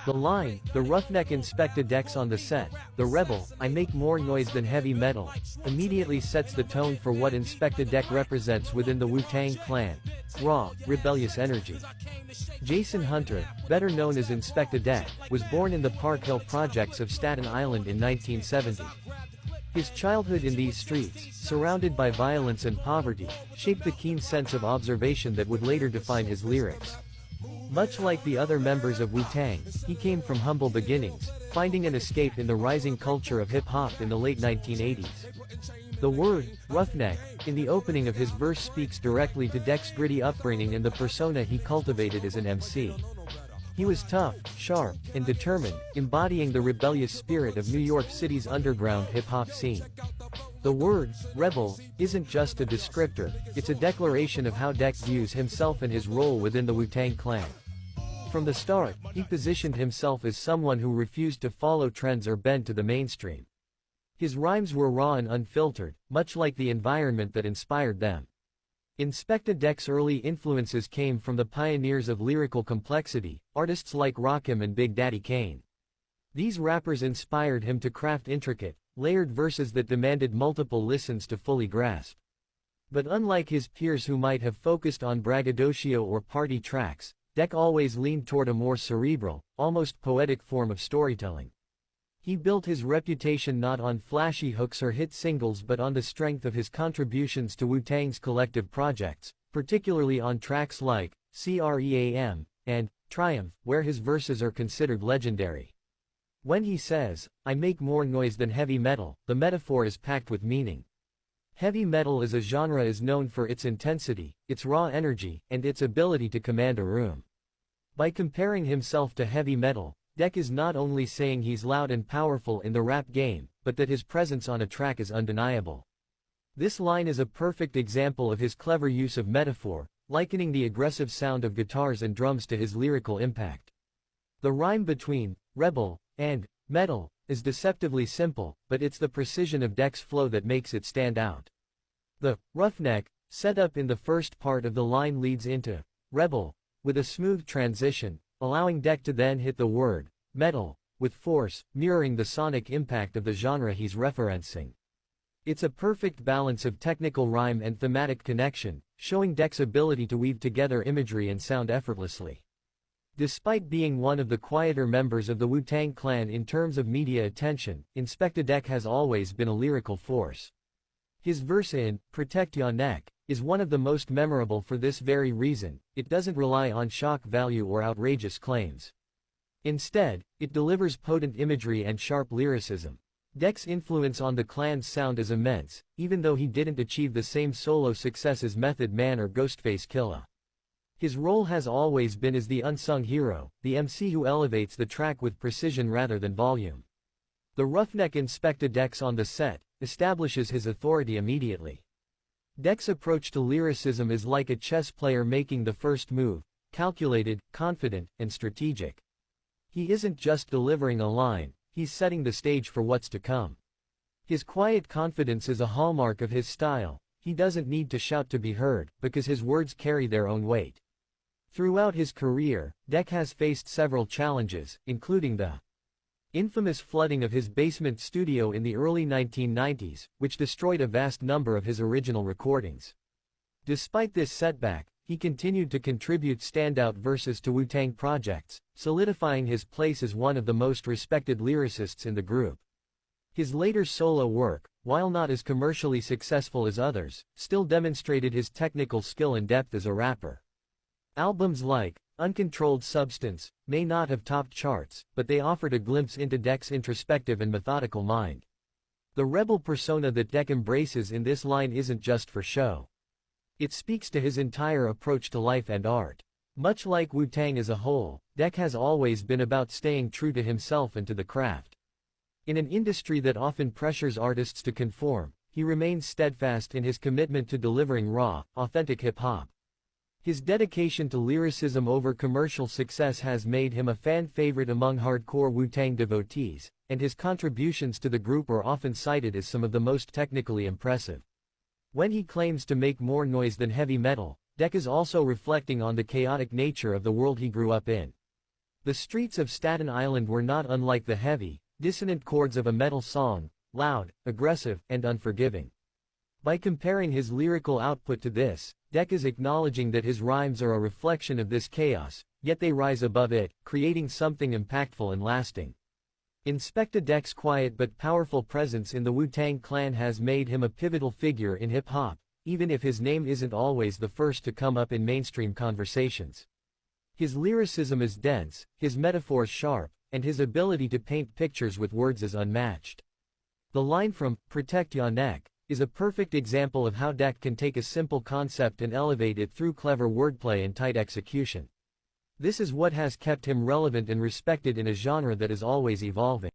The line, "The roughneck Inspecta Deck's on the set, the rebel, I make more noise than heavy metal," immediately sets the tone for what Inspecta Deck represents within the Wu-Tang Clan. Raw, rebellious energy. Jason Hunter, better known as Inspecta Deck, was born in the Park Hill projects of Staten Island in 1970. His childhood in these streets, surrounded by violence and poverty, shaped the keen sense of observation that would later define his lyrics. Much like the other members of Wu-Tang, he came from humble beginnings, finding an escape in the rising culture of hip-hop in the late 1980s. The word, roughneck, in the opening of his verse speaks directly to Deck's gritty upbringing and the persona he cultivated as an MC. He was tough, sharp, and determined, embodying the rebellious spirit of New York City's underground hip-hop scene. The word, rebel, isn't just a descriptor, it's a declaration of how Deck views himself and his role within the Wu-Tang Clan. From the start, he positioned himself as someone who refused to follow trends or bend to the mainstream. His rhymes were raw and unfiltered, much like the environment that inspired them. Inspecta Deck's early influences came from the pioneers of lyrical complexity, artists like Raekwon and Big Daddy Kane. These rappers inspired him to craft intricate, layered verses that demanded multiple listens to fully grasp. But unlike his peers who might have focused on braggadocio or party tracks, Deck always leaned toward a more cerebral, almost poetic form of storytelling. He built his reputation not on flashy hooks or hit singles but on the strength of his contributions to Wu-Tang's collective projects, particularly on tracks like CREAM and Triumph, where his verses are considered legendary. When he says, "I make more noise than heavy metal," the metaphor is packed with meaning. Heavy metal as a genre is known for its intensity, its raw energy, and its ability to command a room. By comparing himself to heavy metal, Deck is not only saying he's loud and powerful in the rap game, but that his presence on a track is undeniable. This line is a perfect example of his clever use of metaphor, likening the aggressive sound of guitars and drums to his lyrical impact. The rhyme between rebel and metal is deceptively simple, but it's the precision of Deck's flow that makes it stand out. The roughneck, set up in the first part of the line leads into rebel, with a smooth transition, allowing Deck to then hit the word metal with force, mirroring the sonic impact of the genre he's referencing. It's a perfect balance of technical rhyme and thematic connection, showing Deck's ability to weave together imagery and sound effortlessly. Despite being one of the quieter members of the Wu-Tang Clan in terms of media attention, Inspecta Deck has always been a lyrical force. His verse in "Protect Ya Neck" is one of the most memorable for this very reason. It doesn't rely on shock value or outrageous claims. Instead, it delivers potent imagery and sharp lyricism. Deck's influence on the clan's sound is immense, even though he didn't achieve the same solo success as Method Man or Ghostface Killah. His role has always been as the unsung hero, the MC who elevates the track with precision rather than volume. The roughneck Inspecta Deck's on the set establishes his authority immediately. Deck's approach to lyricism is like a chess player making the first move, calculated, confident, and strategic. He isn't just delivering a line, he's setting the stage for what's to come. His quiet confidence is a hallmark of his style. He doesn't need to shout to be heard, because his words carry their own weight. Throughout his career, Deck has faced several challenges, including the infamous flooding of his basement studio in the early 1990s, which destroyed a vast number of his original recordings. Despite this setback, he continued to contribute standout verses to Wu-Tang projects, solidifying his place as one of the most respected lyricists in the group. His later solo work, while not as commercially successful as others, still demonstrated his technical skill and depth as a rapper. Albums like Uncontrolled Substance may not have topped charts, but they offered a glimpse into Deck's introspective and methodical mind. The rebel persona that Deck embraces in this line isn't just for show. It speaks to his entire approach to life and art. Much like Wu-Tang as a whole, Deck has always been about staying true to himself and to the craft. In an industry that often pressures artists to conform, he remains steadfast in his commitment to delivering raw, authentic hip-hop. His dedication to lyricism over commercial success has made him a fan favorite among hardcore Wu-Tang devotees, and his contributions to the group are often cited as some of the most technically impressive. When he claims to make more noise than heavy metal, Deck is also reflecting on the chaotic nature of the world he grew up in. The streets of Staten Island were not unlike the heavy, dissonant chords of a metal song, loud, aggressive, and unforgiving. By comparing his lyrical output to this, Deck is acknowledging that his rhymes are a reflection of this chaos, yet they rise above it, creating something impactful and lasting. Inspecta Deck's quiet but powerful presence in the Wu-Tang Clan has made him a pivotal figure in hip-hop, even if his name isn't always the first to come up in mainstream conversations. His lyricism is dense, his metaphors sharp, and his ability to paint pictures with words is unmatched. The line from "Protect Ya Neck" is a perfect example of how Deck can take a simple concept and elevate it through clever wordplay and tight execution. This is what has kept him relevant and respected in a genre that is always evolving.